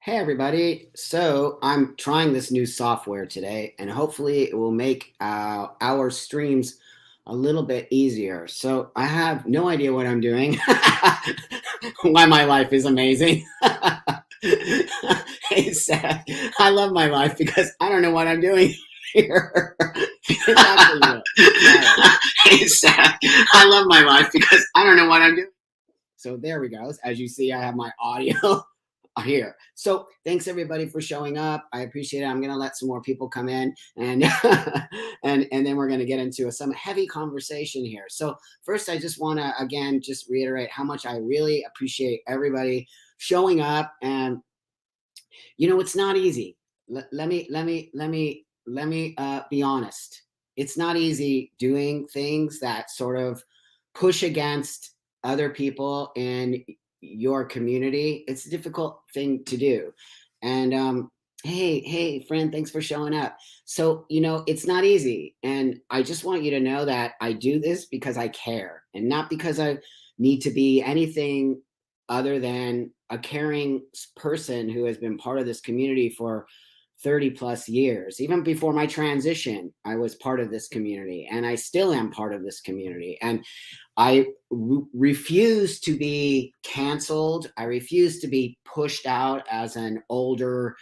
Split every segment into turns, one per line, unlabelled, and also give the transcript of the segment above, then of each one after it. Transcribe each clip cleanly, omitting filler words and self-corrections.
Hey everybody. So I'm trying this new software today and hopefully it will make our streams a little bit easier. So I have no idea what I'm doing. Why my life is amazing. Hey Seth, I love my life because I don't know what I'm doing here. It's actually wild. Hey Seth, I love my life because I don't know what I'm doing. So there we go. As you see, I have my audio here. So thanks everybody for showing up. I appreciate it. I'm going to let some more people come in and and then we're going to get into some heavy conversation here. So first, I just want to again just reiterate how much I really appreciate everybody showing up. And it's not easy. Let me be honest. It's not easy doing things that sort of push against other people in your community. It's a difficult thing to do. And hey, friend, thanks for showing up. So, it's not easy. And I just want you to know that I do this because I care and not because I need to be anything other than a caring person who has been part of this community for 30 plus years. Even before my transition, I was part of this community and I still am part of this community. And I refuse to be canceled. I refuse to be pushed out as an older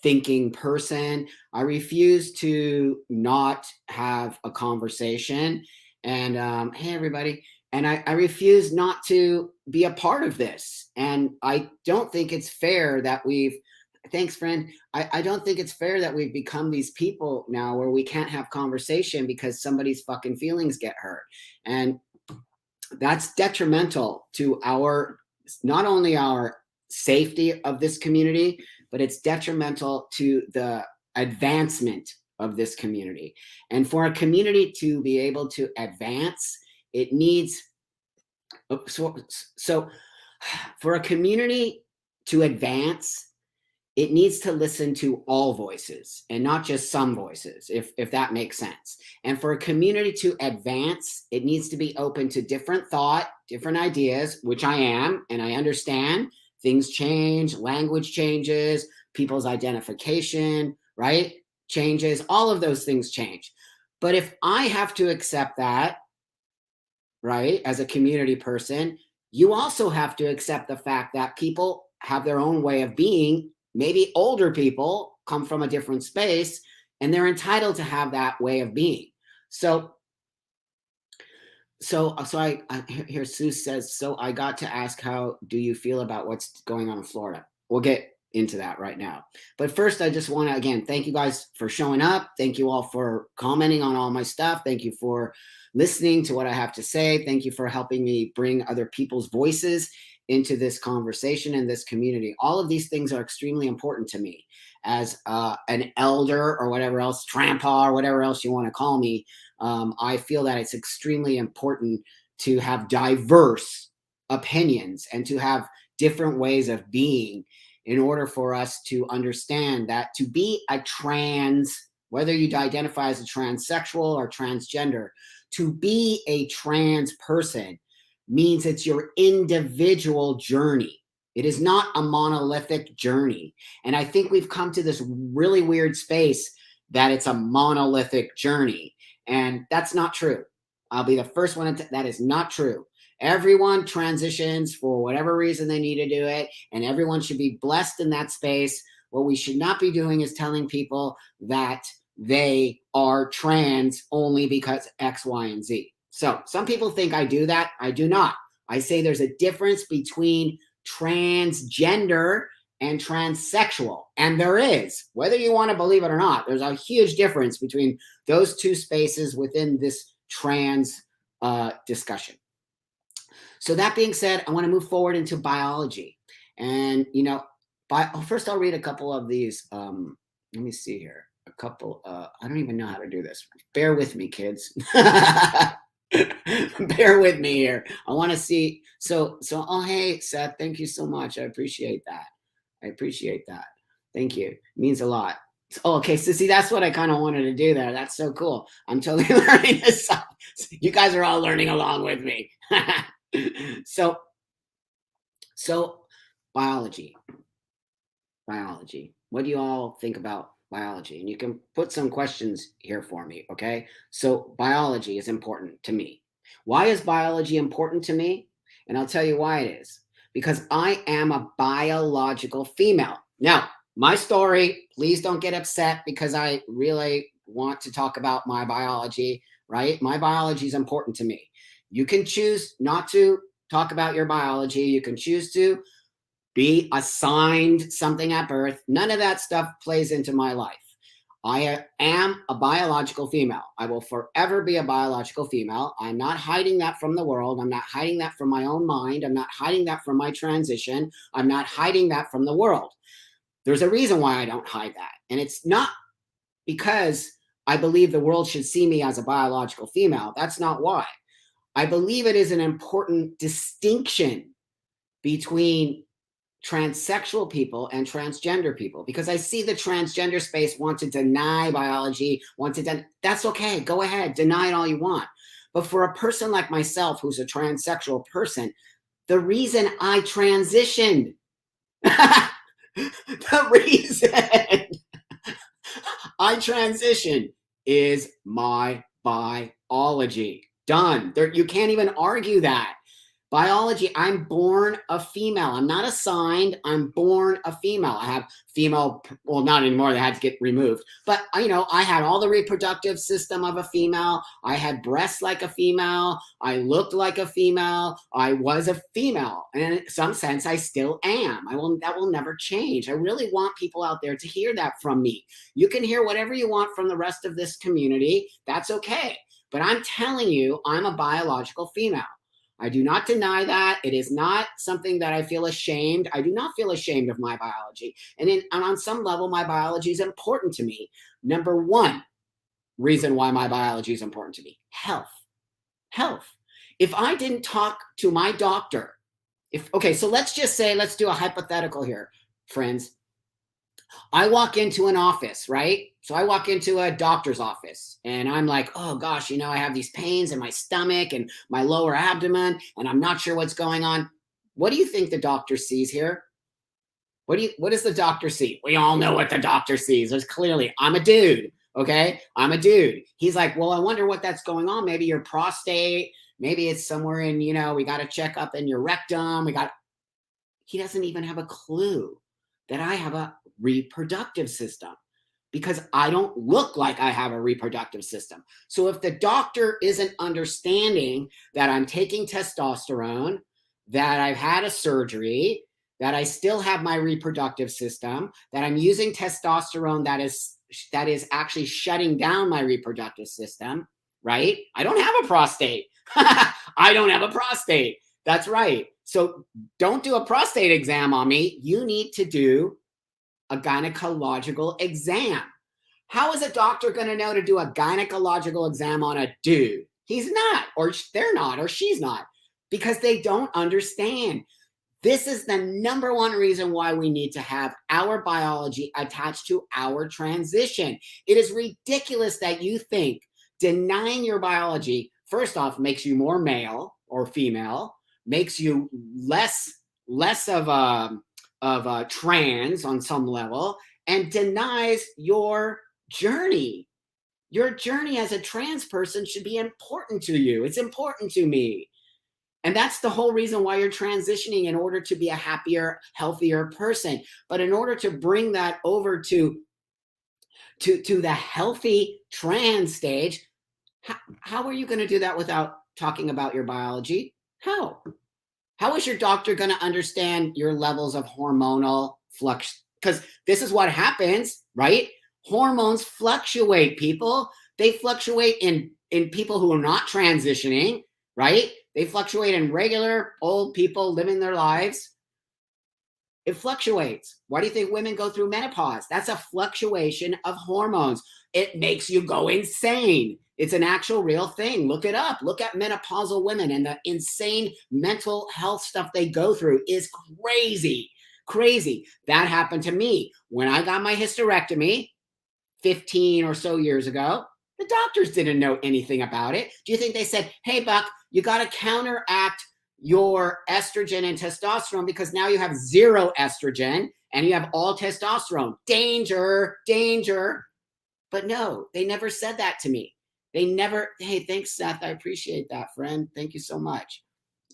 thinking person. I refuse to not have a conversation. And hey, everybody. And I refuse not to be a part of this. And I don't think it's fair that thanks, friend. I don't think it's fair that we've become these people now where we can't have conversation because somebody's fucking feelings get hurt. And that's detrimental to not only our safety of this community, but it's detrimental to the advancement of this community. And for a community to be able to advance, it needs so for a community to advance, it needs to listen to all voices and not just some voices, if that makes sense. And for a community to advance, it needs to be open to different thought, different ideas, which I am, and I understand things change, language changes, people's identification, right? Changes, all of those things change. But if I have to accept that, right, as a community person, you also have to accept the fact that people have their own way of being. Maybe older people come from a different space and they're entitled to have that way of being. So I here Sue says, so I got to ask, how do you feel about what's going on in Florida? We'll get into that right now. But first, I just want to, again, thank you guys for showing up. Thank you all for commenting on all my stuff. Thank you for listening to what I have to say. Thank you for helping me bring other people's voices into this conversation and this community. All of these things are extremely important to me as an elder or whatever else, trampa or whatever else you want to call me. I feel that it's extremely important to have diverse opinions and to have different ways of being in order for us to understand that to be a trans, whether you identify as a transsexual or transgender, to be a trans person means it's your individual journey. It is not a monolithic journey. And I think we've come to this really weird space that it's a monolithic journey. And that's not true. I'll be the first one that is not true. Everyone transitions for whatever reason they need to do it, and everyone should be blessed in that space. What we should not be doing is telling people that they are trans only because X, Y, and Z. So some people think I do that. I do not. I say there's a difference between transgender and transsexual. And there is, whether you want to believe it or not, there's a huge difference between those two spaces within this trans discussion. So that being said, I want to move forward into biology. And, first I'll read a couple of these. Let me see here. A couple, I don't even know how to do this. Bear with me, kids. Bear with me here. I want to see. Oh, hey, Seth, thank you so much. I appreciate that. Thank you. It means a lot. Oh, okay. So see, that's what I kind of wanted to do there. That's so cool. I'm totally learning this stuff. You guys are all learning along with me. So biology. biology. What do you all think about biology? And you can put some questions here for me, okay? So, biology is important to me. Why is biology important to me? And I'll tell you why it is. Because I am a biological female. Now, my story, please don't get upset because I really want to talk about my biology, right? My biology is important to me. You can choose not to talk about your biology. You can choose to be assigned something at birth. None of that stuff plays into my life. I am a biological female. I will forever be a biological female. I'm not hiding that from the world. I'm not hiding that from my own mind. I'm not hiding that from my transition. I'm not hiding that from the world. There's a reason why I don't hide that. And it's not because I believe the world should see me as a biological female. That's not why. I believe it is an important distinction between transsexual people and transgender people, because I see the transgender space want to deny biology, that's okay, go ahead, deny it all you want. But for a person like myself, who's a transsexual person, the reason I transitioned, the reason I transitioned is my biology. Done. There, you can't even argue that. Biology, I'm born a female. I'm not assigned. I'm born a female. I have female, well, not anymore. They had to get removed. But, I had all the reproductive system of a female. I had breasts like a female. I looked like a female. I was a female. And in some sense, I still am. That will never change. I really want people out there to hear that from me. You can hear whatever you want from the rest of this community. That's okay. But I'm telling you, I'm a biological female. I do not deny that. It is not something that I feel ashamed. I do not feel ashamed of my biology. And on some level, my biology is important to me. Number one reason why my biology is important to me, health. Health. If I didn't talk to my doctor, so let's just say, let's do a hypothetical here, friends. I walk into an office, right? So I walk into a doctor's office and I'm like, oh gosh, I have these pains in my stomach and my lower abdomen, and I'm not sure what's going on. What do you think the doctor sees here? What does the doctor see? We all know what the doctor sees. There's clearly, I'm a dude. Okay. I'm a dude. He's like, well, I wonder what that's going on. Maybe your prostate, maybe it's somewhere in, we got to check up in your rectum. He doesn't even have a clue that I have a reproductive system, because I don't look like I have a reproductive system. So if the doctor isn't understanding that I'm taking testosterone, that I've had a surgery, that I still have my reproductive system, that I'm using testosterone that is actually shutting down my reproductive system, right? I don't have a prostate. I don't have a prostate. That's right. So don't do a prostate exam on me. You need to do a gynecological exam. How is a doctor going to know to do a gynecological exam on a dude? He's not, or they're not, or she's not, because they don't understand. This is the number one reason why we need to have our biology attached to our transition. It is ridiculous that you think denying your biology, first off, makes you more male or female, makes you less of a trans on some level, and denies your journey. Your journey as a trans person should be important to you. It's important to me. And that's the whole reason why you're transitioning, in order to be a happier, healthier person. But in order to bring that over to the healthy trans stage, how are you going to do that without talking about your biology? How? How is your doctor going to understand your levels of hormonal flux? Because this is what happens, right? Hormones fluctuate, people. They fluctuate in people who are not transitioning, right? They fluctuate in regular old people living their lives. It fluctuates. Why do you think women go through menopause? That's a fluctuation of hormones. It makes you go insane. It's an actual real thing. Look it up. Look at menopausal women, and the insane mental health stuff they go through is crazy. Crazy. That happened to me when I got my hysterectomy 15 or so years ago. The doctors didn't know anything about it. Do you think they said, hey, Buck, you got to counteract your estrogen and testosterone because now you have zero estrogen and you have all testosterone. Danger, danger. But no, they never said that to me. They never, hey, thanks, Seth. I appreciate that, friend. Thank you so much.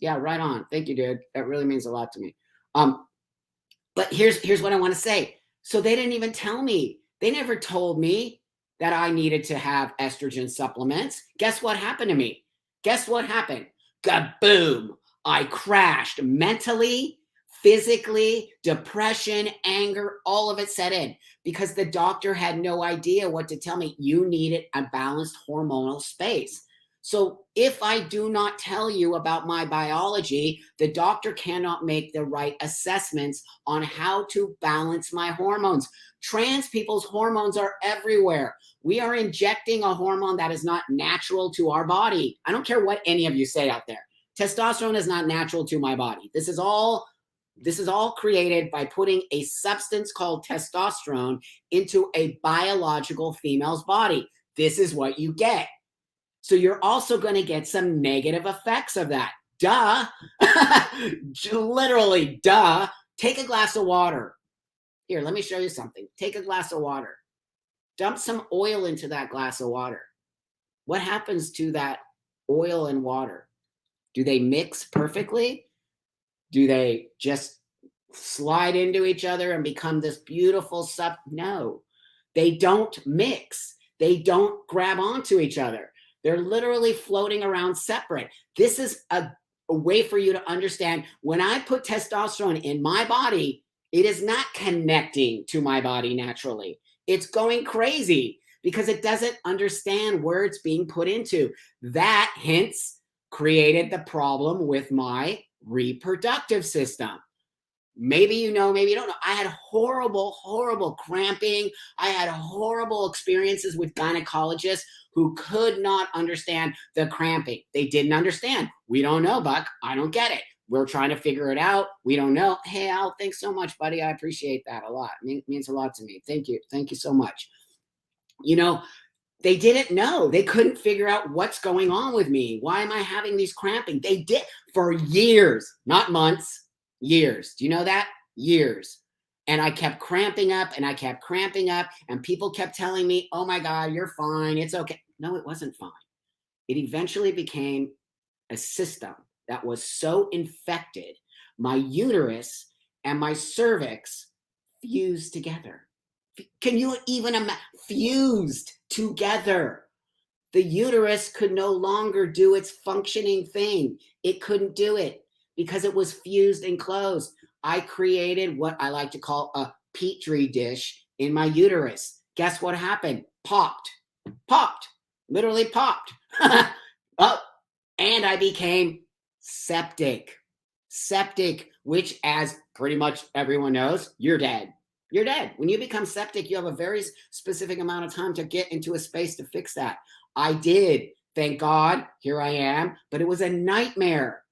Yeah, right on. Thank you, dude. That really means a lot to me. But here's what I want to say. So they didn't even tell me. They never told me that I needed to have estrogen supplements. Guess what happened to me? Guess what happened? Kaboom. I crashed mentally, physically, depression, anger, all of it set in because the doctor had no idea what to tell me. You needed a balanced hormonal space. So if I do not tell you about my biology, the doctor cannot make the right assessments on how to balance my hormones. Trans people's hormones are everywhere. We are injecting a hormone that is not natural to our body. I don't care what any of you say out there. Testosterone is not natural to my body. This is all created by putting a substance called testosterone into a biological female's body. This is what you get. So you're also going to get some negative effects of that. Duh. Literally, duh. Take a glass of water. Here, let me show you something. Take a glass of water. Dump some oil into that glass of water. What happens to that oil and water? Do they mix perfectly? Do they just slide into each other and become this beautiful stuff? No, they don't mix. They don't grab onto each other. They're literally floating around separate. This is a way for you to understand when I put testosterone in my body, it is not connecting to my body naturally. It's going crazy because it doesn't understand where it's being put into. That, hence, created the problem with my reproductive system. Maybe you know, maybe you don't know. I had horrible, horrible cramping. I had horrible experiences with gynecologists who could not understand the cramping. They didn't understand. We don't know, Buck. I don't get it. We're trying to figure it out. We don't know. Hey, Al, thanks so much, buddy. I appreciate that a lot. It means a lot to me. Thank you. Thank you so much. You know, they didn't know. They couldn't figure out what's going on with me. Why am I having these cramping? They did for years, not months. Years. Do you know that? Years. And I kept cramping up and I kept cramping up and people kept telling me, oh my God, you're fine. It's okay. No, it wasn't fine. It eventually became a system that was so infected. My uterus and my cervix fused together. Can you even imagine? Fused together. The uterus could no longer do its functioning thing. It couldn't do it because it was fused and closed. I created what I like to call a petri dish in my uterus. Guess what happened? Popped, literally popped. Oh, and I became septic, which, as pretty much everyone knows, you're dead. You're dead. When you become septic, you have a very specific amount of time to get into a space to fix that. I did. Thank God. Here I am. But it was a nightmare.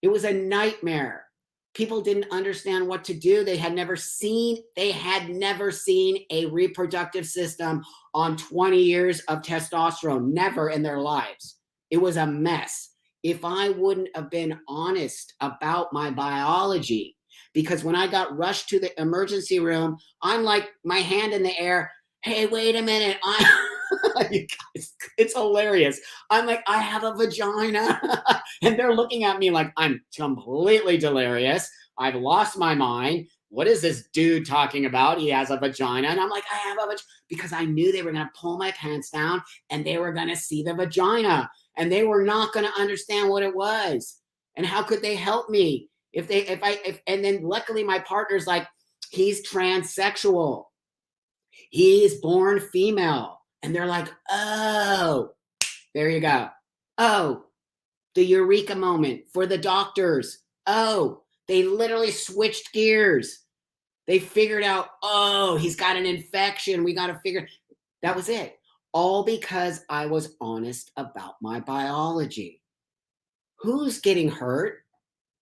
It was a nightmare. People didn't understand what to do. They had never seen a reproductive system on 20 years of testosterone. Never in their lives. It was a mess. If I wouldn't have been honest about my biology, because when I got rushed to the emergency room, I'm like, my hand in the air. Hey, wait a minute. You guys, it's hilarious. I'm like, I have a vagina. And they're looking at me like I'm completely delirious. I've lost my mind. What is this dude talking about? He has a vagina. And I'm like, I have a vagina. Because I knew they were going to pull my pants down and they were going to see the vagina. And they were not going to understand what it was. And how could they help me? And then luckily my partner's like, he's transsexual. He's born female. And they're like, oh, there you go. Oh, the eureka moment for the doctors. Oh, they literally switched gears. They figured out, oh, he's got an infection. We got to figure. That was it. All because I was honest about my biology. Who's getting hurt?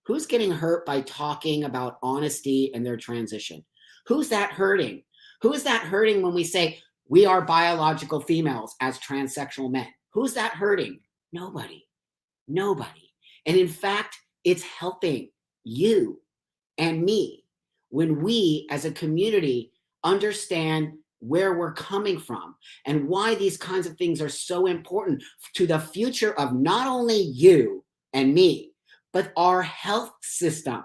Who's getting hurt by talking about honesty and their transition? Who's that hurting? Who is that hurting when we say we are biological females as transsexual men? Who's that hurting? Nobody. Nobody. And in fact, it's helping you and me when we as a community understand where we're coming from and why these kinds of things are so important to the future of not only you and me, but our health system.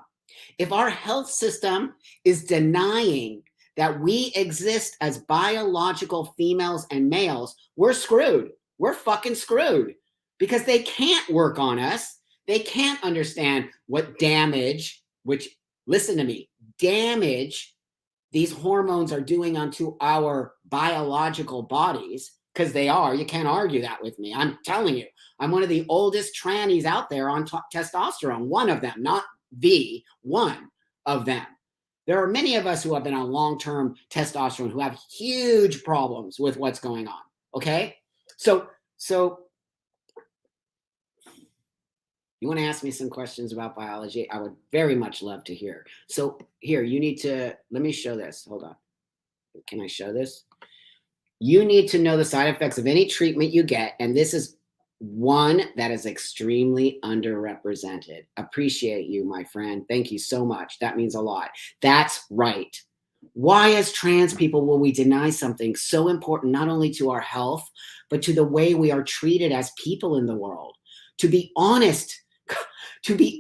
If our health system is denying that we exist as biological females and males, we're screwed. We're fucking screwed because they can't work on us. They can't understand what damage, which, listen to me, damage these hormones are doing onto our biological bodies, because they are. You can't argue that with me. I'm telling you, I'm one of the oldest trannies out there on testosterone. One of them, not the one of them. There are many of us who have been on long-term testosterone who have huge problems with what's going on. Okay, so you want to ask me some questions about biology? I would very much love to hear. So here, you need to, let me show this. Hold on. Can I show this? You need to know the side effects of any treatment you get. And this is one that is extremely underrepresented. Appreciate you, my friend. Thank you so much. That means a lot. That's right. Why, as trans people, will we deny something so important, not only to our health, but to the way we are treated as people in the world? To be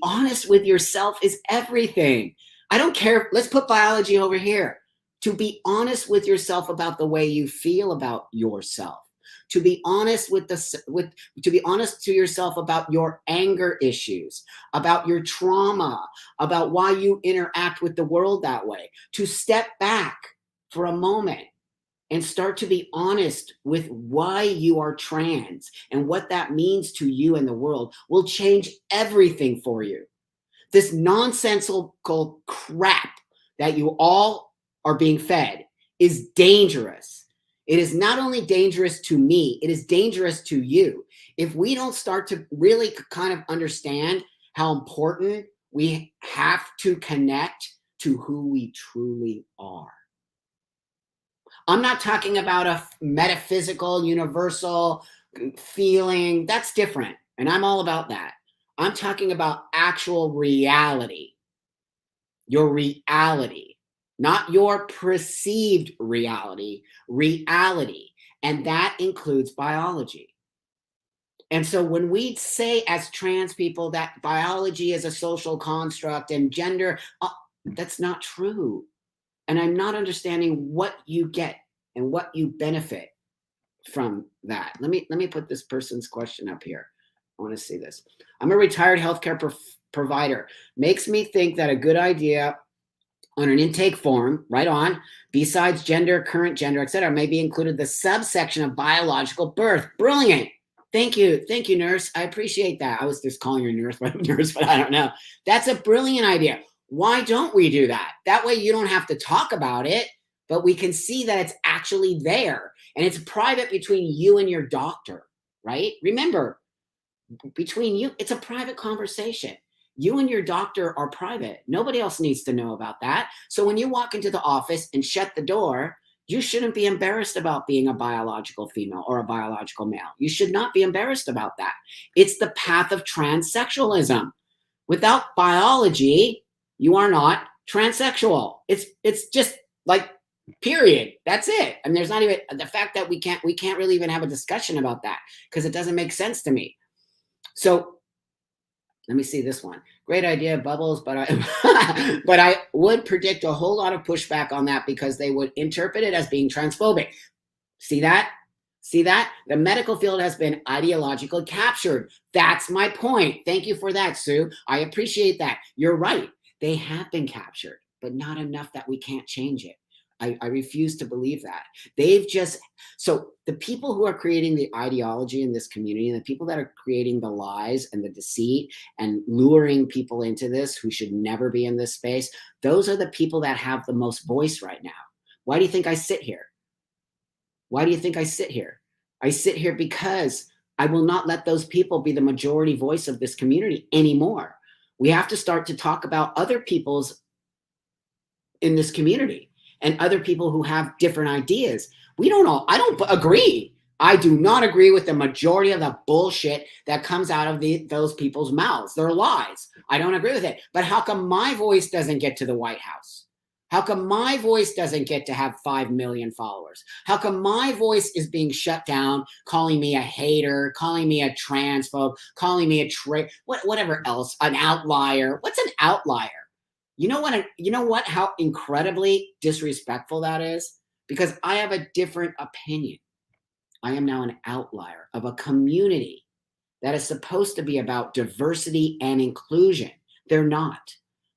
honest with yourself is everything. I don't care. Let's put biology over here. To be honest with yourself about the way you feel about yourself. To be honest to be honest to yourself about your anger issues, about your trauma, about why you interact with the world that way. To step back for a moment and start to be honest with why you are trans and what that means to you and the world will change everything for you. This nonsensical crap that you all are being fed is dangerous. It is not only dangerous to me, it is dangerous to you. If we don't start to really kind of understand how important we have to connect to who we truly are. I'm not talking about a metaphysical, universal feeling. That's different. And I'm all about that. I'm talking about actual reality. Your reality, not your perceived reality, reality. And that includes biology. And so when we say as trans people that biology is a social construct and gender, that's not true. And I'm not understanding what you get and what you benefit from that. Let me put this person's question up here. I want to see this. I'm a retired healthcare provider. Makes me think that a good idea on an intake form, right on, besides gender, current gender, etc., may be included the subsection of biological birth. Brilliant. Thank you, nurse. I appreciate that. I was just calling her nurse, but I don't know. That's a brilliant idea. Why don't we do that? That way you don't have to talk about it, but we can see that it's actually there. And it's private between you and your doctor, right? Remember, between you, it's a private conversation. You and your doctor are private. Nobody else needs to know about that. So when you walk into the office and shut the door, you shouldn't be embarrassed about being a biological female or a biological male. You should not be embarrassed about that. It's the path of transsexualism. Without biology, you are not transsexual. It's just like, period. That's it. And there's not even the fact that we can't really even have a discussion about that because it doesn't make sense to me. So let me see this one. Great idea, Bubbles, but I would predict a whole lot of pushback on that because they would interpret it as being transphobic. See that? See that? The medical field has been ideologically captured. That's my point. Thank you for that, Sue. I appreciate that. You're right. They have been captured, but not enough that we can't change it. I refuse to believe that. So the people who are creating the ideology in this community and the people that are creating the lies and the deceit and luring people into this who should never be in this space, those are the people that have the most voice right now. Why do you think I sit here? Why do you think I sit here? I sit here because I will not let those people be the majority voice of this community anymore. We have to start to talk about other people's in this community and other people who have different ideas. I don't agree. I do not agree with the majority of the bullshit that comes out of those people's mouths. They're lies. I don't agree with it. But how come my voice doesn't get to the White House? How come my voice doesn't get to have 5 million followers? How come my voice is being shut down, calling me a hater, calling me a transphobe, calling me whatever else, an outlier? What's an outlier? You know what? You know what? How incredibly disrespectful that is? Because I have a different opinion. I am now an outlier of a community that is supposed to be about diversity and inclusion. They're not.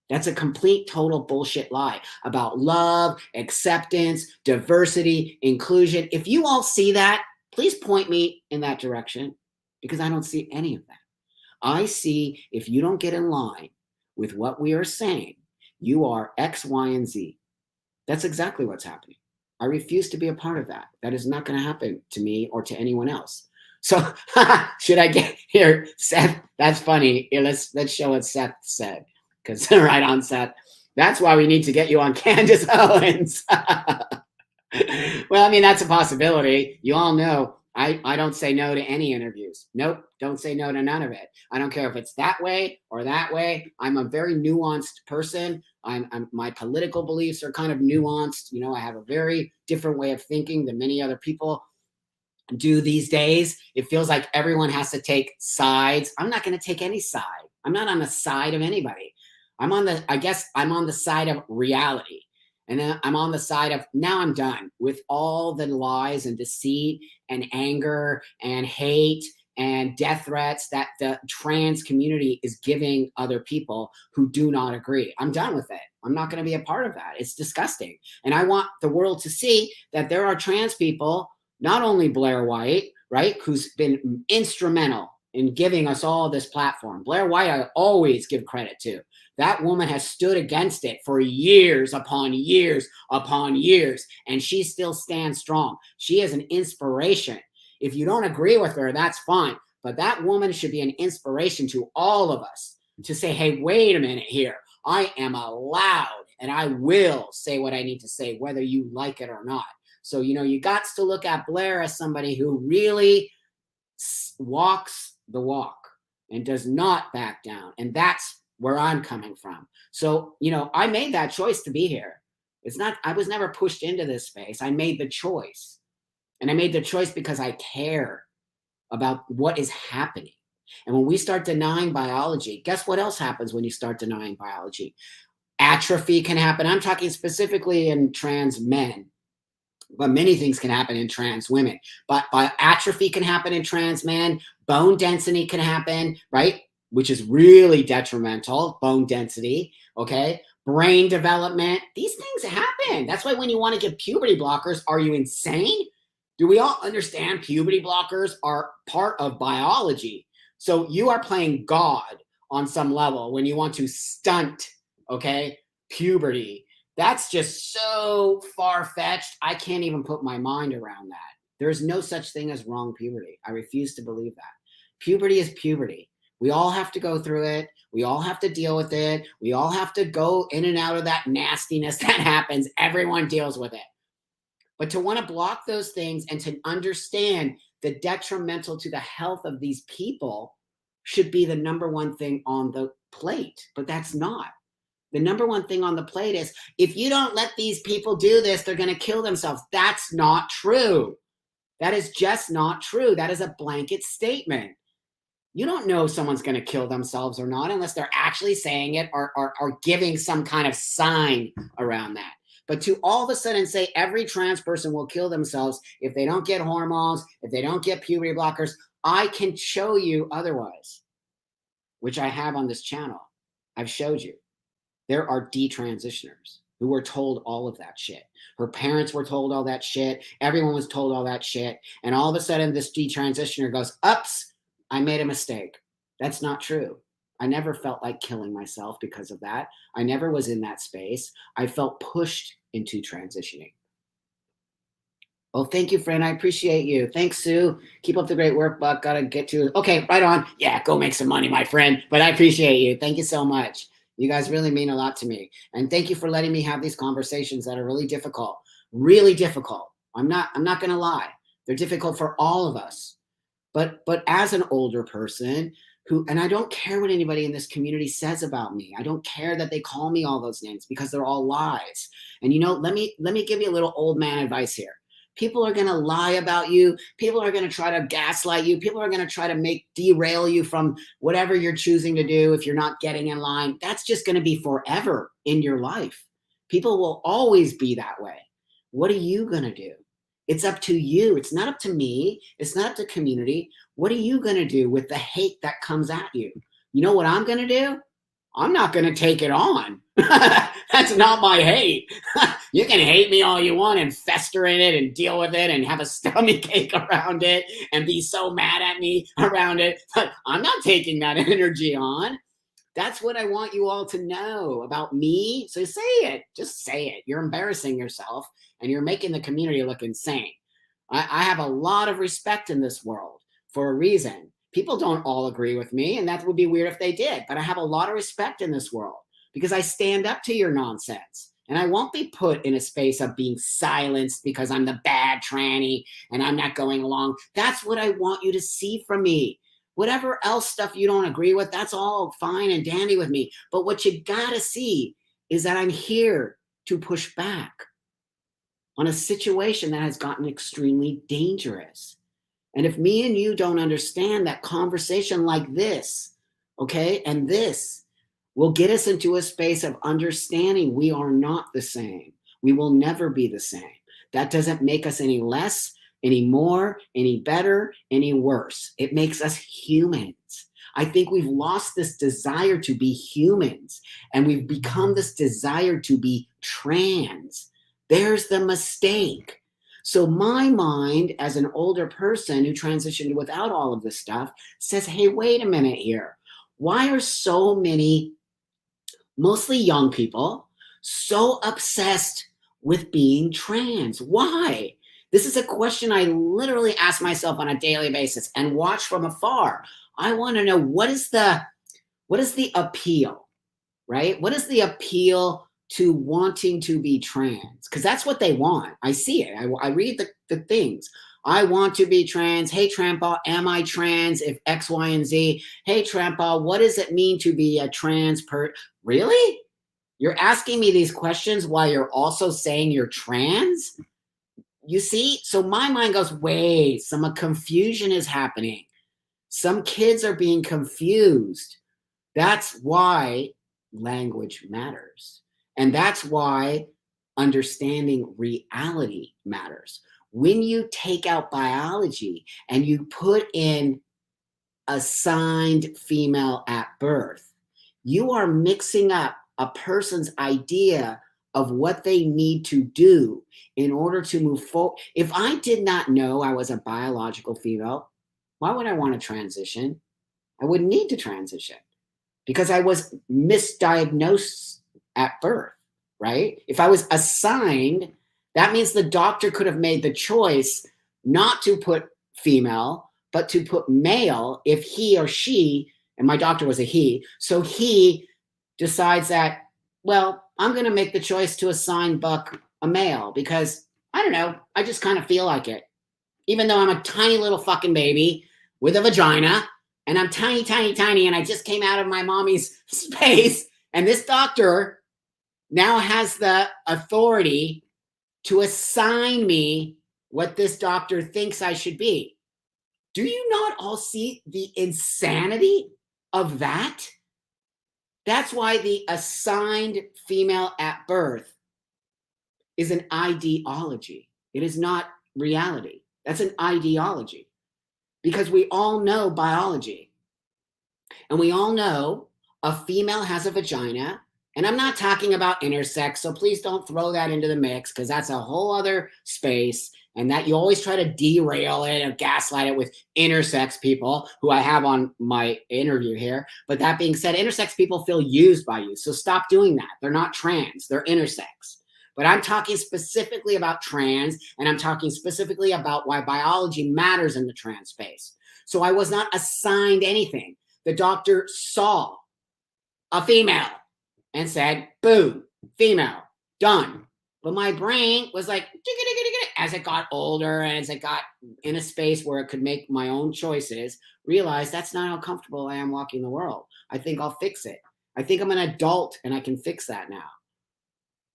That's a complete, total bullshit lie about love, acceptance, diversity, inclusion. If you all see that, please point me in that direction, because I don't see any of that. I see, if you don't get in line with what we are saying, you are X, Y, and Z. That's exactly what's happening. I refuse to be a part of that. That is not going to happen to me or to anyone else. So should I get here, Seth? That's funny. Here, let's show what Seth said, because right on, Seth. That's why we need to get you on Candace Owens. Well, I mean, that's a possibility. You all know I don't say no to any interviews. Nope, don't say no to none of it. I don't care if it's that way or that way. I'm a very nuanced person. My political beliefs are kind of nuanced. You know, I have a very different way of thinking than many other people do these days. It feels like everyone has to take sides. I'm not going to take any side. I'm not on the side of anybody. I guess I'm on the side of reality. And then I'm on the side of, now I'm done with all the lies and deceit and anger and hate and death threats that the trans community is giving other people who do not agree. I'm done with it. I'm not going to be a part of that. It's disgusting. And I want the world to see that there are trans people, not only Blair White, right, who's been instrumental in giving us all this platform. Blair White, I always give credit to. That woman has stood against it for years upon years upon years, and she still stands strong. She is an inspiration. If you don't agree with her, that's fine. But that woman should be an inspiration to all of us to say, hey, wait a minute here. I am allowed, and I will say what I need to say, whether you like it or not. So, you know, you got to look at Blair as somebody who really walks the walk and does not back down. And that's where I'm coming from. So, you know, I made that choice to be here. I was never pushed into this space. I made the choice. And I made the choice because I care about what is happening. And when we start denying biology, guess what else happens when you start denying biology? Atrophy can happen. I'm talking specifically in trans men, but many things can happen in trans women. But atrophy can happen in trans men. Bone density can happen, right? Which is really detrimental, bone density, okay? Brain development, these things happen. That's why when you want to give puberty blockers, are you insane? Do we all understand puberty blockers are part of biology? So you are playing God on some level when you want to stunt, okay, puberty. That's just so far-fetched. I can't even put my mind around that. There is no such thing as wrong puberty. I refuse to believe that. Puberty is puberty. We all have to go through it. We all have to deal with it. We all have to go in and out of that nastiness that happens. Everyone deals with it. But to want to block those things and to understand the detrimental to the health of these people should be the number one thing on the plate. But that's not. The number one thing on the plate is, if you don't let these people do this, they're going to kill themselves. That's not true. That is just not true. That is a blanket statement. You don't know if someone's going to kill themselves or not unless they're actually saying it or giving some kind of sign around that. But to all of a sudden say every trans person will kill themselves if they don't get hormones, if they don't get puberty blockers, I can show you otherwise, which I have on this channel. I've showed you. There are detransitioners who were told all of that shit. Her parents were told all that shit. Everyone was told all that shit. And all of a sudden this detransitioner goes, ups, I made a mistake. That's not true. I never felt like killing myself because of that. I never was in that space. I felt pushed into transitioning. Oh, thank you, friend. I appreciate you. Thanks, Sue. Keep up the great work, Buck. Gotta get to it. Okay, right on. Yeah, go make some money, my friend. But I appreciate you. Thank you so much. You guys really mean a lot to me. And thank you for letting me have these conversations that are really difficult. Really difficult. I'm not gonna lie. They're difficult for all of us. But as an older person who, and I don't care what anybody in this community says about me. I don't care that they call me all those names because they're all lies. And let me give you a little old man advice here. People are going to lie about you. People are going to try to gaslight you. People are going to try to derail you from whatever you're choosing to do if you're not getting in line. That's just going to be forever in your life. People will always be that way. What are you going to do? It's up to you. It's not up to me. It's not up to community. What are you going to do with the hate that comes at you? You know what I'm going to do? I'm not going to take it on. That's not my hate. You can hate me all you want and fester in it and deal with it and have a stomach ache around it and be so mad at me around it. But I'm not taking that energy on. That's what I want you all to know about me. So say it. Just say it. You're embarrassing yourself and you're making the community look insane. I have a lot of respect in this world for a reason. People don't all agree with me, and that would be weird if they did. But I have a lot of respect in this world because I stand up to your nonsense. And I won't be put in a space of being silenced because I'm the bad tranny and I'm not going along. That's what I want you to see from me. Whatever else stuff you don't agree with, that's all fine and dandy with me. But what you gotta see is that I'm here to push back on a situation that has gotten extremely dangerous. And if me and you don't understand that conversation like this, okay, and this will get us into a space of understanding we are not the same. We will never be the same. That doesn't make us any less, any more, any better, any worse. It makes us humans. I think we've lost this desire to be humans, and we've become this desire to be trans. There's the mistake. So my mind, as an older person who transitioned without all of this stuff, says, hey, wait a minute here. Why are so many, mostly young people, so obsessed with being trans? Why? This is a question I literally ask myself on a daily basis and watch from afar. I want to know what is the appeal, right? What is the appeal to wanting to be trans? Because that's what they want. I see it. I read the things. I want to be trans. Hey, Trampa, am I trans? If X, Y, and Z. Hey, Trampa, what does it mean to be a trans person? Really? You're asking me these questions while you're also saying you're trans? You see? So my mind goes, wait, some confusion is happening. Some kids are being confused. That's why language matters. And that's why understanding reality matters. When you take out biology and you put in assigned female at birth, you are mixing up a person's idea of what they need to do in order to move forward. If I did not know I was a biological female, why would I want to transition? I wouldn't need to transition because I was misdiagnosed at birth, right? If I was assigned, that means the doctor could have made the choice not to put female, but to put male if he or she, and my doctor was a he, so he decides that, well, I'm going to make the choice to assign Buck a male because, I don't know, I just kind of feel like it. Even though I'm a tiny little fucking baby with a vagina, and I'm tiny, tiny, tiny, and I just came out of my mommy's space, and this doctor now has the authority to assign me what this doctor thinks I should be. Do you not all see the insanity of that? That's why the assigned female at birth is an ideology. It is not reality. That's an ideology. Because we all know biology. And we all know a female has a vagina. And I'm not talking about intersex, so please don't throw that into the mix because that's a whole other space. And that you always try to derail it and gaslight it with intersex people who I have on my interview here. But that being said, intersex people feel used by you. So stop doing that. They're not trans, they're intersex. But I'm talking specifically about trans, and I'm talking specifically about why biology matters in the trans space. So I was not assigned anything. The doctor saw a female and said, boom, female, done. But my brain was like, as it got older and as it got in a space where it could make my own choices, realized that's not how comfortable I am walking the world. I think I'll fix it. I think I'm an adult and I can fix that now.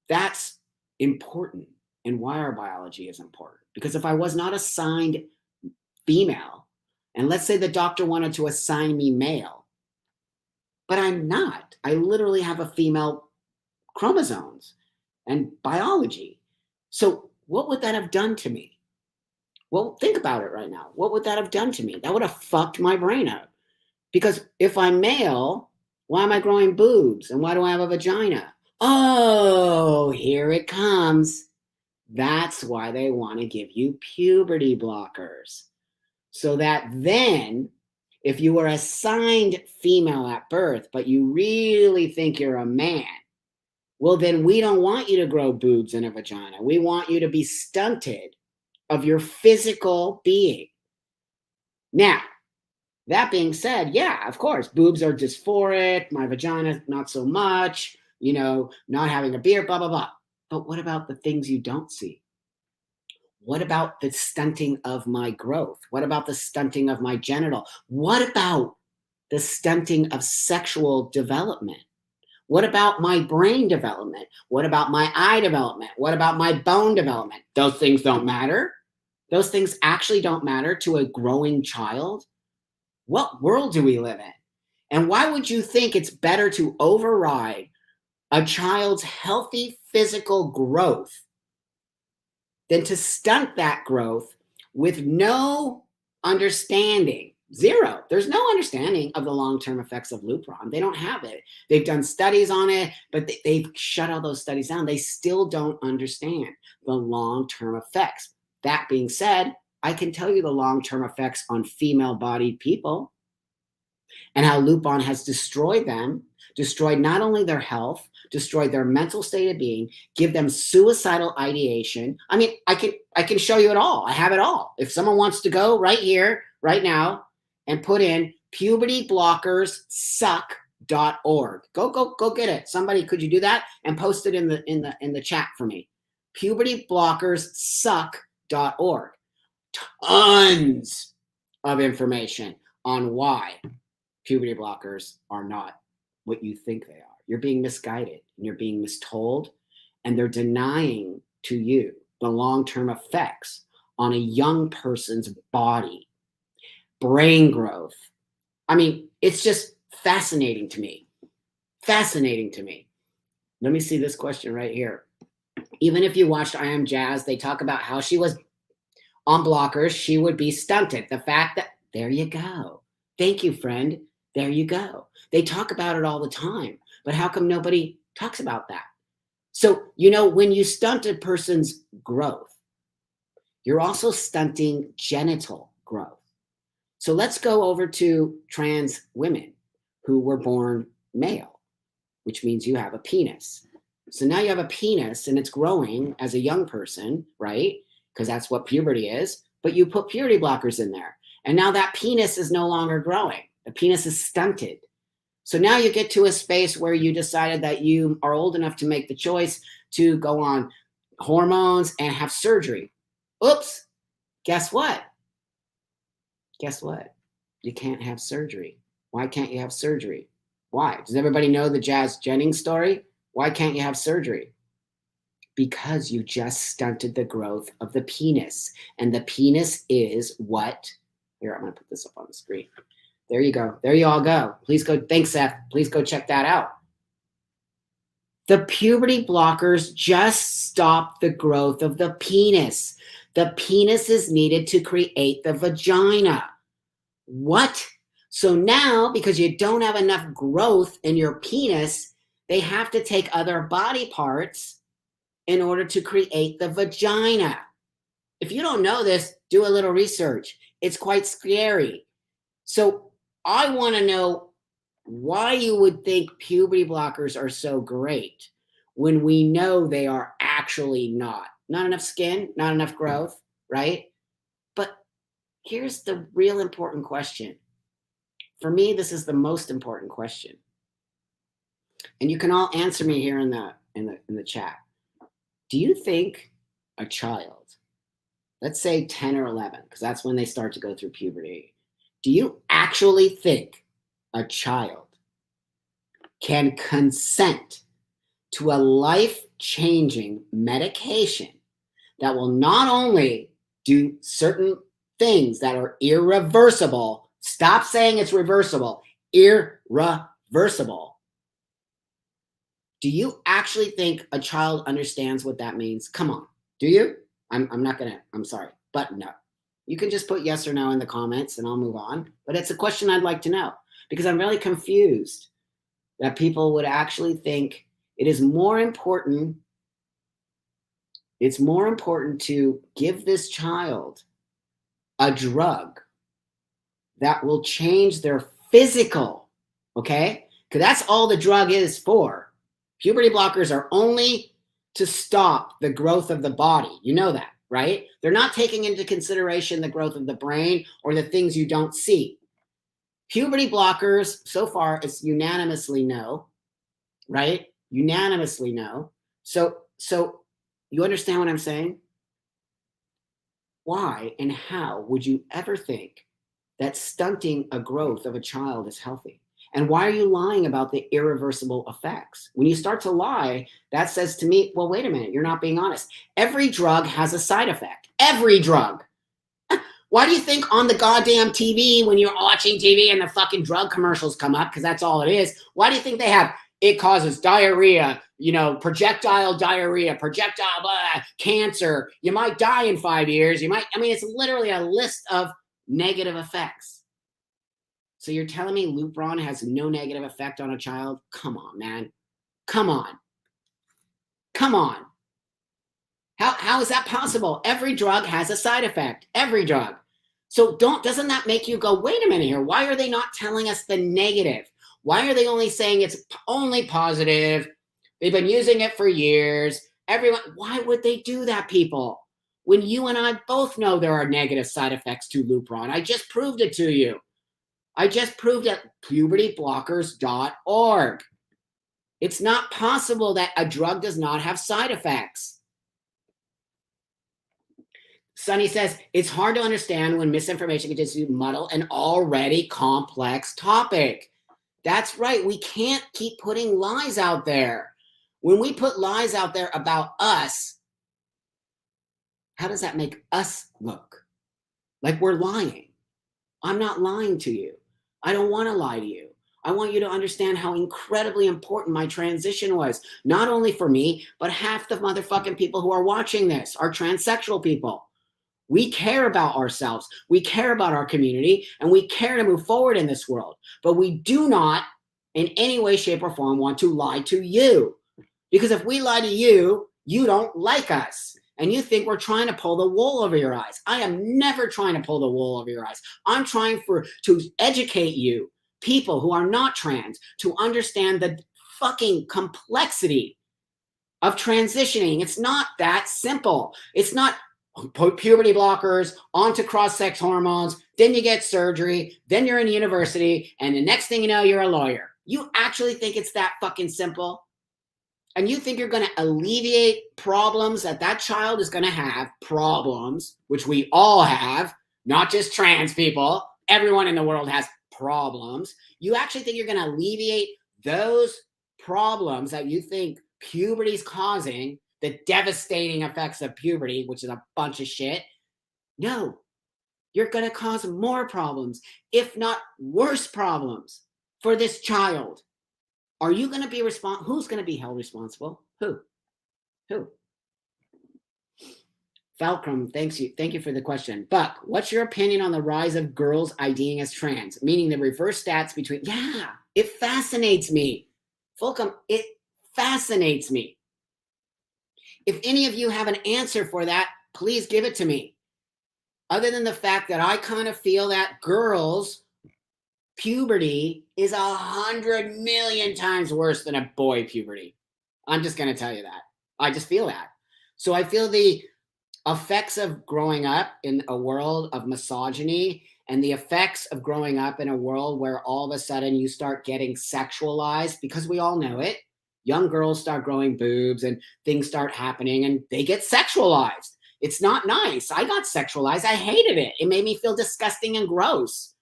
That's important, and why our biology is important. Because if I was not assigned female, and let's say the doctor wanted to assign me male, but I'm not. I literally have a female chromosomes and biology. So what would that have done to me? Well, think about it right now. What would that have done to me? That would have fucked my brain up. Because if I'm male, why am I growing boobs? And why do I have a vagina? Oh, here it comes. That's why they want to give you puberty blockers. So that then, if you were assigned female at birth, but you really think you're a man, well, then we don't want you to grow boobs and a vagina. We want you to be stunted of your physical being. Now, that being said, yeah, of course, boobs are dysphoric, my vagina, not so much, not having a beard, blah, blah, blah. But what about the things you don't see? What about the stunting of my growth? What about the stunting of my genital? What about the stunting of sexual development? What about my brain development? What about my eye development? What about my bone development? Those things don't matter. Those things actually don't matter to a growing child. What world do we live in? And why would you think it's better to override a child's healthy physical growth than to stunt that growth with no understanding? Zero. There's no understanding of the long-term effects of Lupron. They don't have it. They've done studies on it, but they've shut all those studies down. They still don't understand the long-term effects. That being said, I can tell you the long-term effects on female-bodied people and how Lupron has destroyed them, destroyed not only their health, destroyed their mental state of being, give them suicidal ideation. I mean, I can show you it all. I have it all. If someone wants to go right here, right now, and put in pubertyblockerssuck.org. Go get it. Somebody, could you do that and post it in the chat for me? Pubertyblockerssuck.org. Tons of information on why puberty blockers are not what you think they are. You're being misguided and you're being mistold, and they're denying to you the long-term effects on a young person's body, brain growth. I mean, it's just fascinating to me. Fascinating to me. Let me see this question right here. Even if you watched I Am Jazz, they talk about how she was on blockers, she would be stunted. The fact that, there you go. Thank you, friend. There you go. They talk about it all the time, but how come nobody talks about that? So, when you stunt a person's growth, you're also stunting genital growth. So let's go over to trans women who were born male, which means you have a penis. So now you have a penis and it's growing as a young person, right? Because that's what puberty is, but you put puberty blockers in there. And now that penis is no longer growing. The penis is stunted. So now you get to a space where you decided that you are old enough to make the choice to go on hormones and have surgery. Oops, guess what? Guess what? You can't have surgery. Why can't you have surgery? Why? Does everybody know the Jazz Jennings story? Why can't you have surgery? Because you just stunted the growth of the penis. And the penis is what? Here, I'm going to put this up on the screen. There you go. There you all go. Please go. Thanks, Seth. Please go check that out. The puberty blockers just stop the growth of the penis. The penis is needed to create the vagina. What? So now, because you don't have enough growth in your penis, they have to take other body parts in order to create the vagina. If you don't know this, do a little research. It's quite scary. So I want to know why you would think puberty blockers are so great when we know they are actually not. Not enough skin, not enough growth, right? But here's the real important question. For me, this is the most important question. And you can all answer me here in the chat. Do you think a child, let's say 10 or 11, because that's when they start to go through puberty, do you actually think a child can consent to a life-changing medication that will not only do certain things that are irreversible, stop saying it's reversible, irreversible. Do you actually think a child understands what that means? Come on. Do you? I'm sorry, but no. You can just put yes or no in the comments and I'll move on. But it's a question I'd like to know because I'm really confused that people would actually think it is more important. It's more important to give this child a drug that will change their physical, okay? Because that's all the drug is for. Puberty blockers are only to stop the growth of the body. You know that, right? They're not taking into consideration the growth of the brain or the things you don't see. Puberty blockers, so far, it's unanimously no, right? Unanimously no. So you understand what I'm saying? Why and how would you ever think that stunting a growth of a child is healthy? And why are you lying about the irreversible effects? When you start to lie, that says to me, well, wait a minute, you're not being honest. Every drug has a side effect. Every drug. Why do you think on the goddamn TV, when you're watching TV and the fucking drug commercials come up, because that's all it is, why do you think they have, it causes diarrhea, projectile diarrhea, projectile blah, cancer, you might die in 5 years, it's literally a list of negative effects. So you're telling me Lupron has no negative effect on a child? Come on, man. Come on. Come on. How is that possible? Every drug has a side effect. Every drug. So doesn't that make you go, wait a minute here, why are they not telling us the negative? Why are they only saying it's only positive? They've been using it for years. Why would they do that, people? When you and I both know there are negative side effects to Lupron. I just proved it to you. I just proved it at pubertyblockers.org. It's not possible that a drug does not have side effects. Sunny says, it's hard to understand when misinformation continues to muddle an already complex topic. That's right. We can't keep putting lies out there. When we put lies out there about us, how does that make us look? Like we're lying. I'm not lying to you. I don't want to lie to you. I want you to understand how incredibly important my transition was. Not only for me, but half the motherfucking people who are watching this are transsexual people. We care about ourselves. We care about our community, and we care to move forward in this world. But we do not in any way, shape, or form want to lie to you. Because if we lie to you, you don't like us. And you think we're trying to pull the wool over your eyes. I am never trying to pull the wool over your eyes. I'm trying to educate you, people who are not trans, to understand the fucking complexity of transitioning. It's not that simple. It's not puberty blockers, onto cross-sex hormones, then you get surgery, then you're in university, and the next thing you know, you're a lawyer. You actually think it's that fucking simple? And you think you're going to alleviate problems that child is going to have, problems, which we all have, not just trans people. Everyone in the world has problems. You actually think you're going to alleviate those problems that you think puberty is causing, the devastating effects of puberty, which is a bunch of shit? No, you're going to cause more problems, if not worse problems for this child. Are you going to be responsible? Who's going to be held responsible? Who? Falcrum, thank you for the question. Buck, what's your opinion on the rise of girls IDing as trans, meaning the reverse stats between? Yeah, it fascinates me. Fulcrum, it fascinates me. If any of you have an answer for that, please give it to me. Other than the fact that I kind of feel that girls' puberty is 100 million times worse than a boy puberty. I'm just going to tell you that. I just feel that. So I feel the effects of growing up in a world of misogyny and the effects of growing up in a world where all of a sudden you start getting sexualized, because we all know it. Young girls start growing boobs and things start happening and they get sexualized. It's not nice. I got sexualized. I hated it. It made me feel disgusting and gross,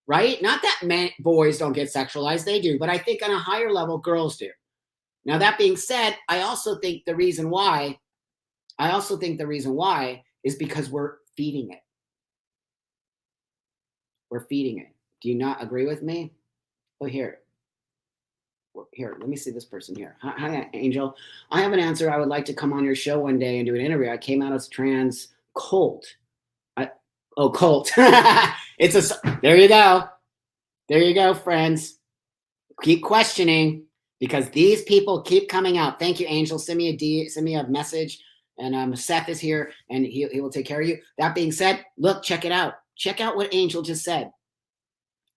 right? Not that boys don't get sexualized, they do, but I think on a higher level, girls do. Now, that being said, I also think the reason why is because we're feeding it. We're feeding it. Do you not agree with me? Oh, here, let me see this person here. Hi, Angel. I have an answer. I would like to come on your show one day and do an interview. I came out as trans cult. Cult. There you go. There you go, friends. Keep questioning because these people keep coming out. Thank you, Angel. Send me a message. And Seth is here and he will take care of you. That being said, look, check it out. Check out what Angel just said.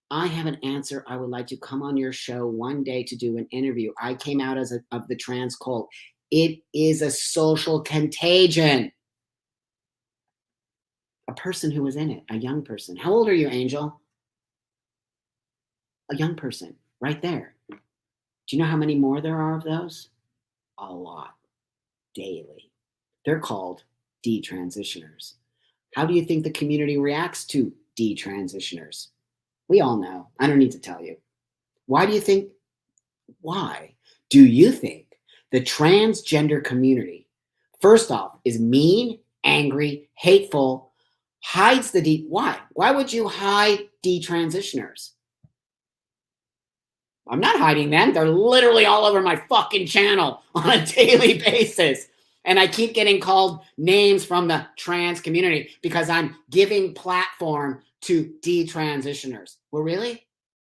I have an answer. I would like to come on your show one day to do an interview. I came out of the trans cult. It is a social contagion. A person who was in it, a young person. How old are you, Angel? A young person, right there. Do you know how many more there are of those? A lot. Daily. They're called detransitioners. How do you think the community reacts to detransitioners? We all know. I don't need to tell you. Why do you think the transgender community, first off, is mean, angry, hateful, hides why? Why would you hide detransitioners? I'm not hiding them. They're literally all over my fucking channel on a daily basis. And I keep getting called names from the trans community because I'm giving platform to detransitioners. Well, really?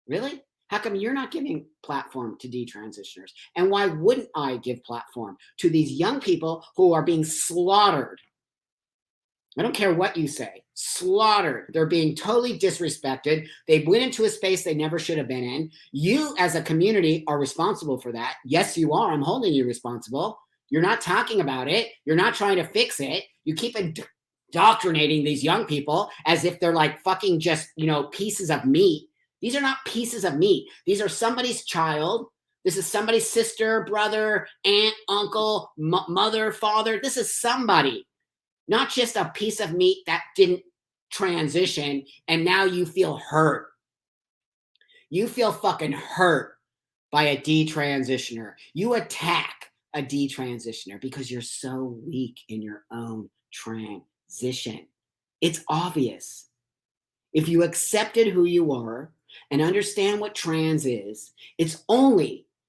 Really? How come you're not giving platform to detransitioners? And why wouldn't I give platform to these young people who are being slaughtered? I don't care what you say. Slaughtered. They're being totally disrespected. They went into a space they never should have been in. You as a community are responsible for that. Yes, you are. I'm holding you responsible. You're not talking about it. You're not trying to fix it. You keep indoctrinating these young people as if they're like fucking just, pieces of meat. These are not pieces of meat. These are somebody's child. This is somebody's sister, brother, aunt, uncle, mother, father. This is somebody. Not just a piece of meat that didn't transition and now you feel hurt. You feel fucking hurt by a detransitioner. You attack a detransitioner because you're so weak in your own transition. It's obvious. If you accepted who you are and understand what trans is,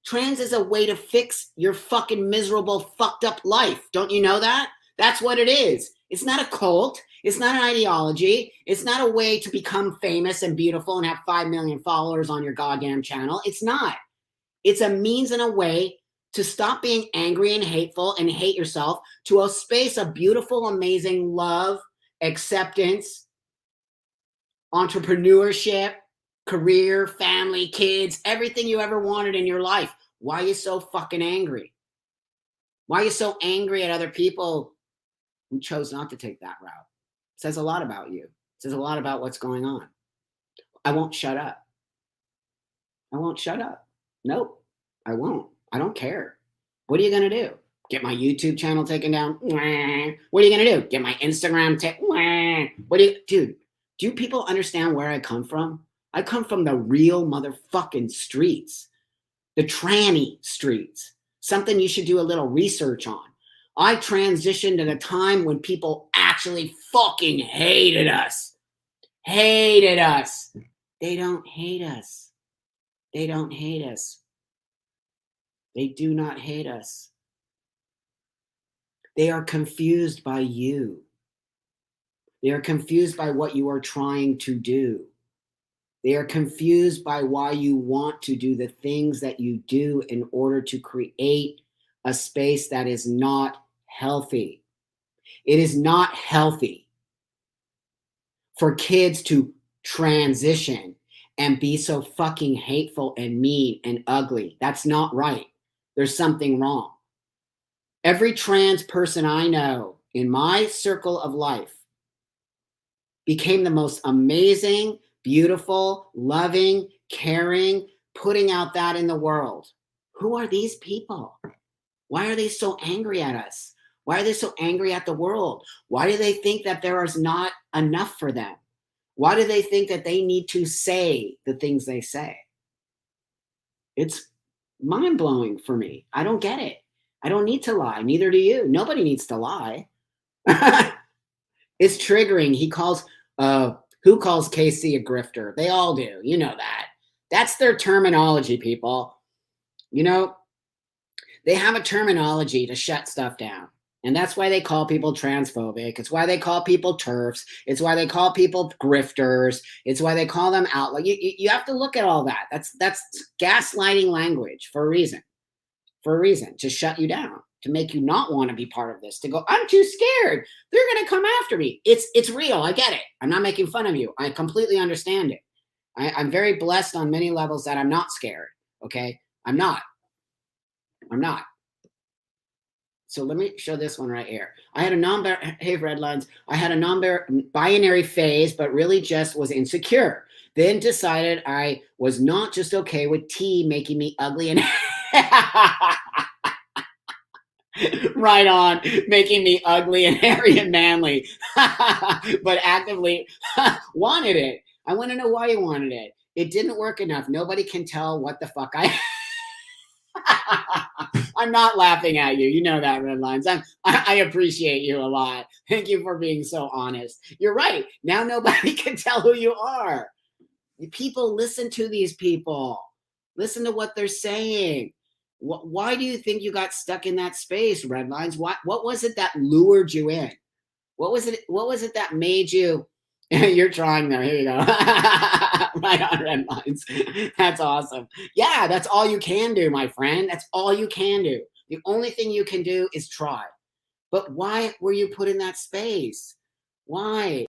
trans is a way to fix your fucking miserable, fucked up life. Don't you know that? That's what it is. It's not a cult. It's not an ideology. It's not a way to become famous and beautiful and have 5 million followers on your goddamn channel. It's not. It's a means and a way to stop being angry and hateful and hate yourself to a space of beautiful, amazing love, acceptance, entrepreneurship, career, family, kids, everything you ever wanted in your life. Why are you so fucking angry? Why are you so angry at other people who chose not to take that route? It says a lot about you. It says a lot about what's going on. I won't shut up. I won't shut up. Nope, I won't. I don't care. What are you going to do? Get my YouTube channel taken down? What are you going to do? Get my Instagram Dude, do people understand where I come from? I come from the real motherfucking streets. The tranny streets. Something you should do a little research on. I transitioned at a time when people actually fucking hated us. Hated us. They don't hate us. They don't hate us. They do not hate us. They are confused by you. They are confused by what you are trying to do. They are confused by why you want to do the things that you do in order to create a space that is not healthy. It is not healthy for kids to transition and be so fucking hateful and mean and ugly. That's not right. There's something wrong. Every trans person I know in my circle of life became the most amazing, beautiful, loving, caring, putting out that in the world. Who are these people? Why are they so angry at us? Why are they so angry at the world? Why do they think that there is not enough for them? Why do they think that they need to say the things they say? It's mind blowing for me. I don't get it. I don't need to lie. Neither do you. Nobody needs to lie. It's triggering. Who calls Casey a grifter? They all do. You know that. That's their terminology, people. You know, they have a terminology to shut stuff down. And that's why they call people transphobic. It's why they call people TERFs. It's why they call people grifters. It's why they call them outlaw. You have to look at all that. That's gaslighting language for a reason. For a reason, to shut you down, to make you not want to be part of this, to go, I'm too scared. They're going to come after me. It's real. I get it. I'm not making fun of you. I completely understand it. I'm very blessed on many levels that I'm not scared. Okay. I'm not. So let me show this one right here. I had a hey, Redlines. I had a non-binary phase, but really just was insecure. Then decided I was not just okay with T making me ugly and right on, making me ugly and hairy and manly, but actively wanted it. I want to know why you wanted it. It didn't work enough. Nobody can tell what the fuck I'm not laughing at you. You know that, Redlines. I appreciate you a lot. Thank you for being so honest. You're right. Now nobody can tell who you are. People listen to these people. Listen to what they're saying. Why do you think you got stuck in that space, Redlines? What was it that lured you in? What was it that made you? You're trying there. Here you go. Right on, Redlines. That's awesome. Yeah, that's all you can do, my friend. That's all you can do. The only thing you can do is try. But why were you put in that space? Why?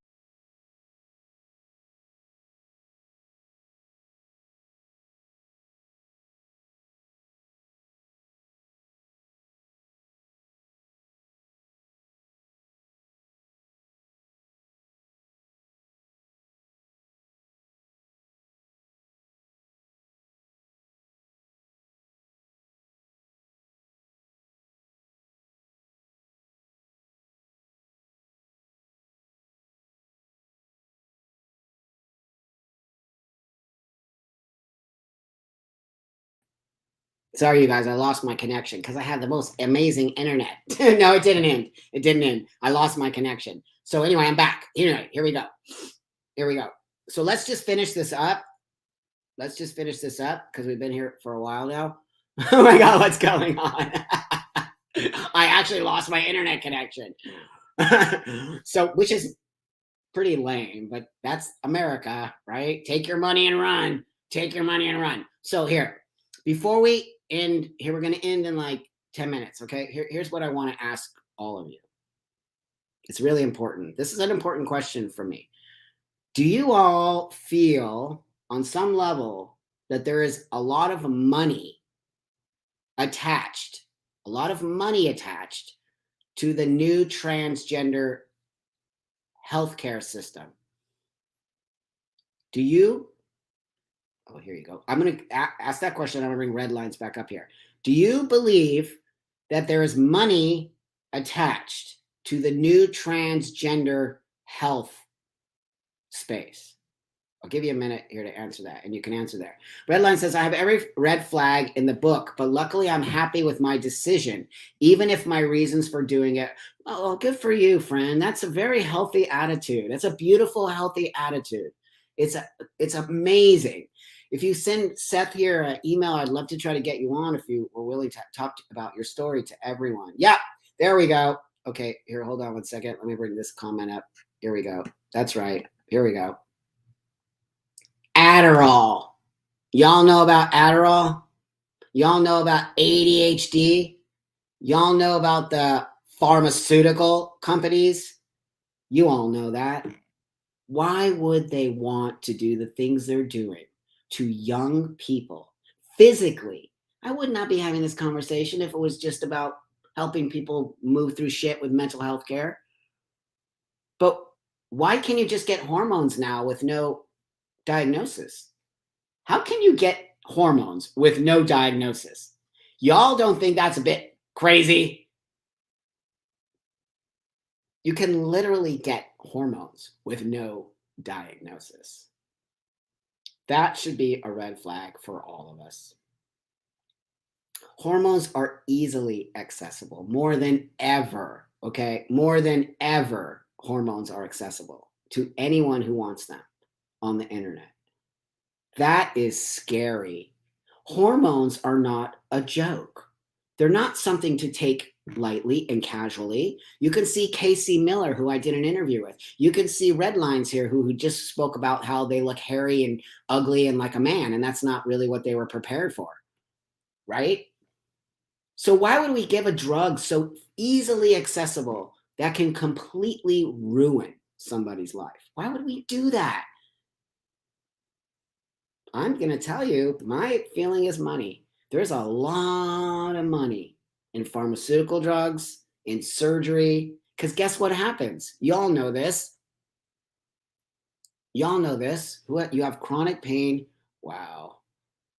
Sorry, you guys, I lost my connection because I had the most amazing internet. No, it didn't end. It didn't end. I lost my connection. So anyway, I'm back. Anyway, here we go. Here we go. So let's just finish this up. Let's just finish this up because we've been here for a while now. Oh my God, what's going on? I actually lost my internet connection. So, which is pretty lame, but that's America, right? Take your money and run. Take your money and run. So here, before we end, here we're going to end in like 10 minutes, okay? Here's what I want to ask all of you. It's really important. This is an important question for me. Do you all feel on some level that there is a lot of money attached, to the new transgender healthcare system? Do you? Oh, here you go. I'm going to ask that question. I'm going to bring red lines back up here. Do you believe that there is money attached to the new transgender health space? I'll give you a minute here to answer that, and you can answer there. Redline says, I have every red flag in the book, but luckily I'm happy with my decision, even if my reasons for doing it. Oh, good for you, friend. That's a very healthy attitude. That's a beautiful, healthy attitude. It's amazing. If you send Seth here an email, I'd love to try to get you on if you were willing to talk about your story to everyone. Yeah, there we go. Okay, here, hold on one second. Let me bring this comment up. Here we go. That's right. Here we go. Adderall. Y'all know about Adderall? Y'all know about ADHD? Y'all know about the pharmaceutical companies? You all know that. Why would they want to do the things they're doing to young people physically? I would not be having this conversation if it was just about helping people move through shit with mental health care. But why can't you just get hormones now with no diagnosis? How can you get hormones with no diagnosis? Y'all don't think that's a bit crazy? You can literally get hormones with no diagnosis. That should be a red flag for all of us. Hormones are easily accessible more than ever. Okay. More than ever, hormones are accessible to anyone who wants them on the internet. That is scary. Hormones are not a joke. They're not something to take lightly and casually. You can see Casey Miller, who I did an interview with. You can see Red Lines here, who just spoke about how they look hairy and ugly and like a man, and that's not really what they were prepared for, right? So why would we give a drug so easily accessible that can completely ruin somebody's life? Why would we do that? I'm going to tell you, my feeling is money. There's a lot of money in pharmaceutical drugs, in surgery, because guess what happens? Y'all know this. Y'all know this. What? You have chronic pain. Wow.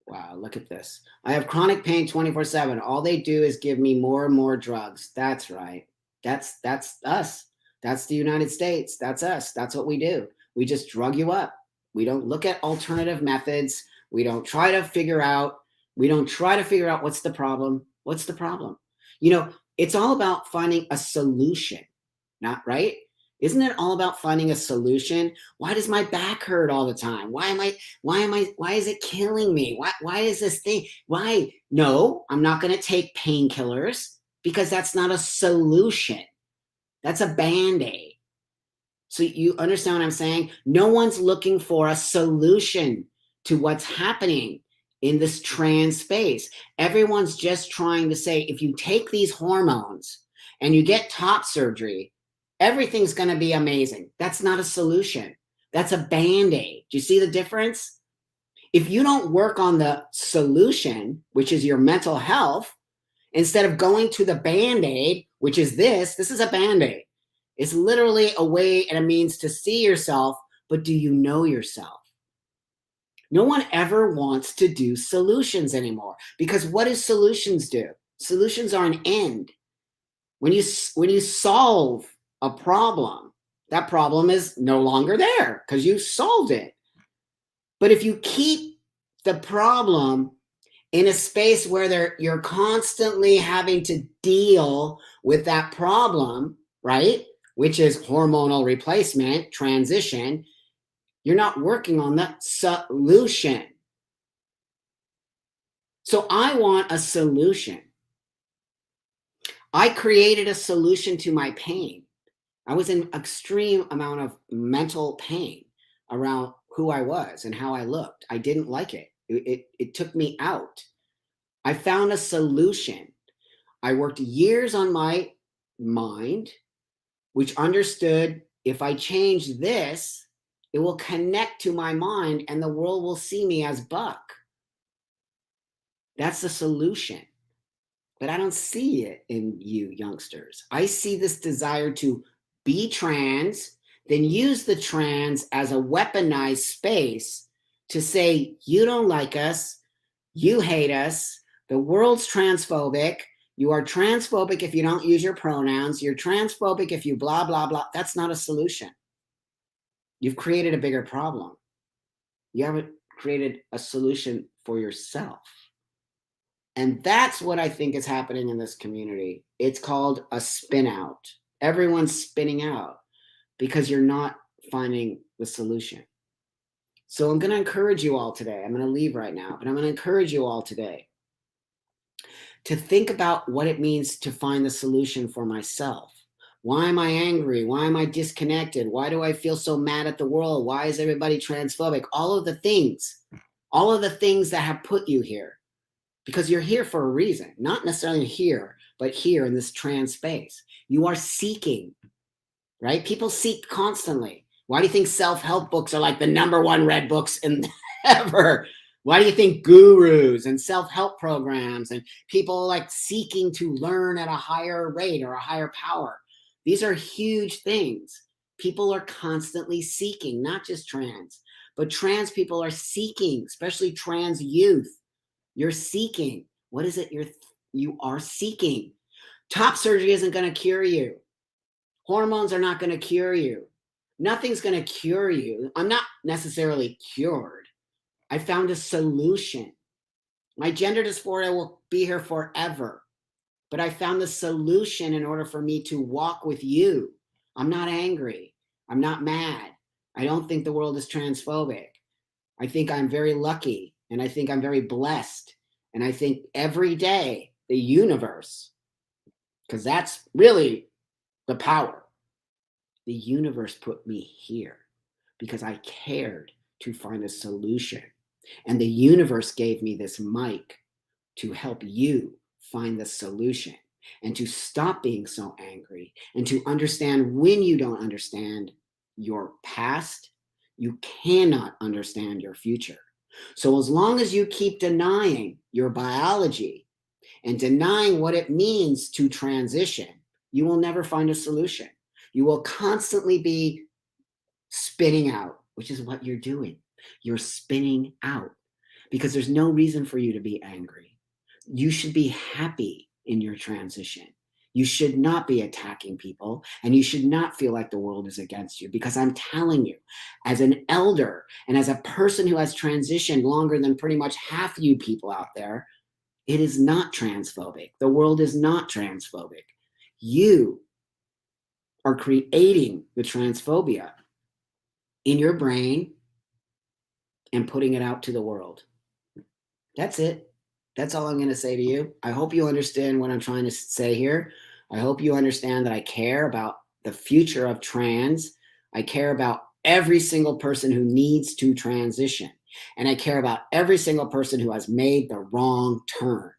Wow, look at this. I have chronic pain 24/7. All they do is give me more and more drugs. That's right. That's us. That's the United States. That's us. That's what we do. We just drug you up. We don't look at alternative methods. We don't try to figure out what's the problem. What's the problem? You know, it's all about finding a solution, not right? Isn't it all about finding a solution? Why does my back hurt all the time? Why is it killing me? Why is this thing? Why? No, I'm not going to take painkillers because that's not a solution. That's a band-aid. So you understand what I'm saying? No one's looking for a solution to what's happening in this trans space. Everyone's just trying to say, if you take these hormones and you get top surgery, everything's going to be amazing. That's not a solution. That's a band-aid. Do you see the difference? If you don't work on the solution, which is your mental health, instead of going to the band-aid, which is this is a band-aid. It's literally a way and a means to see yourself, but do you know yourself? No one ever wants to do solutions anymore, because what do solutions do? Solutions are an end. When you solve a problem, that problem is no longer there because you solved it. But if you keep the problem in a space where you're constantly having to deal with that problem, right, which is hormonal replacement, transition, you're not working on the solution. So I want a solution. I created a solution to my pain. I was in extreme amount of mental pain around who I was and how I looked. I didn't like it. It took me out. I found a solution. I worked years on my mind, which understood if I change this, it will connect to my mind and the world will see me as Buck. That's the solution. But I don't see it in you youngsters. I see this desire to be trans, then use the trans as a weaponized space to say, you don't like us, you hate us, the world's transphobic, you are transphobic if you don't use your pronouns, you're transphobic if you blah, blah, blah. That's not a solution. You've created a bigger problem. You haven't created a solution for yourself. And that's what I think is happening in this community. It's called a spin out. Everyone's spinning out because you're not finding the solution. So I'm going to encourage you all today. I'm going to leave right now, but I'm going to encourage you all today to think about what it means to find the solution for myself. Why am I angry? Why am I disconnected? Why do I feel so mad at the world? Why is everybody transphobic? All of the things that have put you here. Because you're here for a reason, not necessarily here, but here in this trans space. You are seeking, right? People seek constantly. Why do you think self-help books are like the #1 read books in ever? Why do you think gurus and self-help programs and people like seeking to learn at a higher rate or a higher power? These are huge things. People are constantly seeking, not just trans, but trans people are seeking, especially trans youth. You're seeking. What is it you are seeking. Top surgery isn't going to cure you. Hormones are not going to cure you. Nothing's going to cure you. I'm not necessarily cured. I found a solution. My gender dysphoria will be here forever, but I found the solution in order for me to walk with you. I'm not angry. I'm not mad. I don't think the world is transphobic. I think I'm very lucky, and I think I'm very blessed. And I think every day the universe, because that's really the power, the universe put me here because I cared to find a solution. And the universe gave me this mic to help you find the solution and to stop being so angry and to understand when you don't understand your past, you cannot understand your future. So as long as you keep denying your biology and denying what it means to transition, you will never find a solution. You will constantly be spinning out, which is what you're doing. You're spinning out because there's no reason for you to be angry. You should be happy in your transition. You should not be attacking people, and you should not feel like the world is against you, because I'm telling you, as an elder and as a person who has transitioned longer than pretty much half you people out there, it is not transphobic. The world is not transphobic. You are creating the transphobia in your brain and putting it out to the world. That's it. That's all I'm going to say to you. I hope you understand what I'm trying to say here. I hope you understand that I care about the future of trans. I care about every single person who needs to transition. And I care about every single person who has made the wrong turn.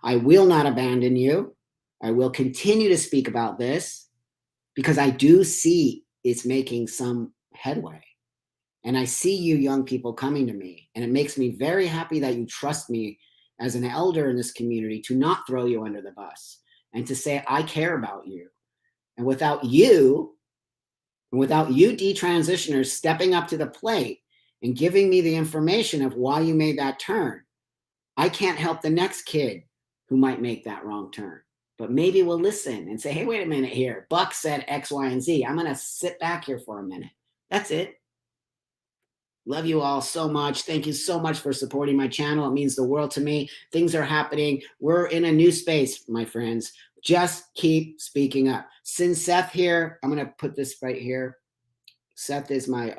I will not abandon you. I will continue to speak about this because I do see it's making some headway. And I see you young people coming to me, and it makes me very happy that you trust me as an elder in this community to not throw you under the bus and to say, I care about you. And without you detransitioners stepping up to the plate and giving me the information of why you made that turn, I can't help the next kid who might make that wrong turn. But maybe we'll listen and say, hey, wait a minute here. Buck said X, Y, and Z. I'm going to sit back here for a minute. That's it. Love you all so much. Thank you so much for supporting my channel. It means the world to me. Things are happening. We're in a new space, my friends. Just keep speaking up. Since Seth here, I'm going to put this right here. Seth is my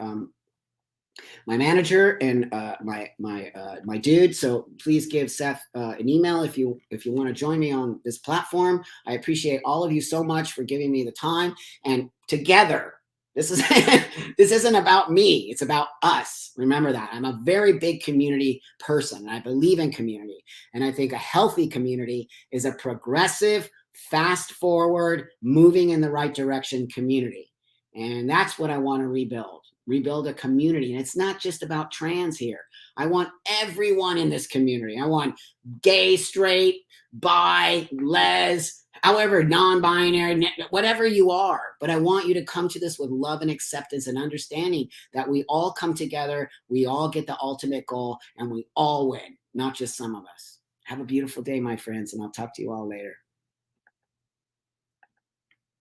manager and my dude. So please give Seth an email if you want to join me on this platform. I appreciate all of you so much for giving me the time. And together, this isn't about me. It's about us. Remember that. I'm a very big community person, and I believe in community. And I think a healthy community is a progressive, fast forward, moving in the right direction community. And that's what I want to rebuild a community. And it's not just about trans here. I want everyone in this community. I want gay, straight, bi, les, however, non-binary, whatever you are. But I want you to come to this with love and acceptance and understanding that we all come together, we all get the ultimate goal, and we all win, not just some of us. Have a beautiful day, my friends, and I'll talk to you all later.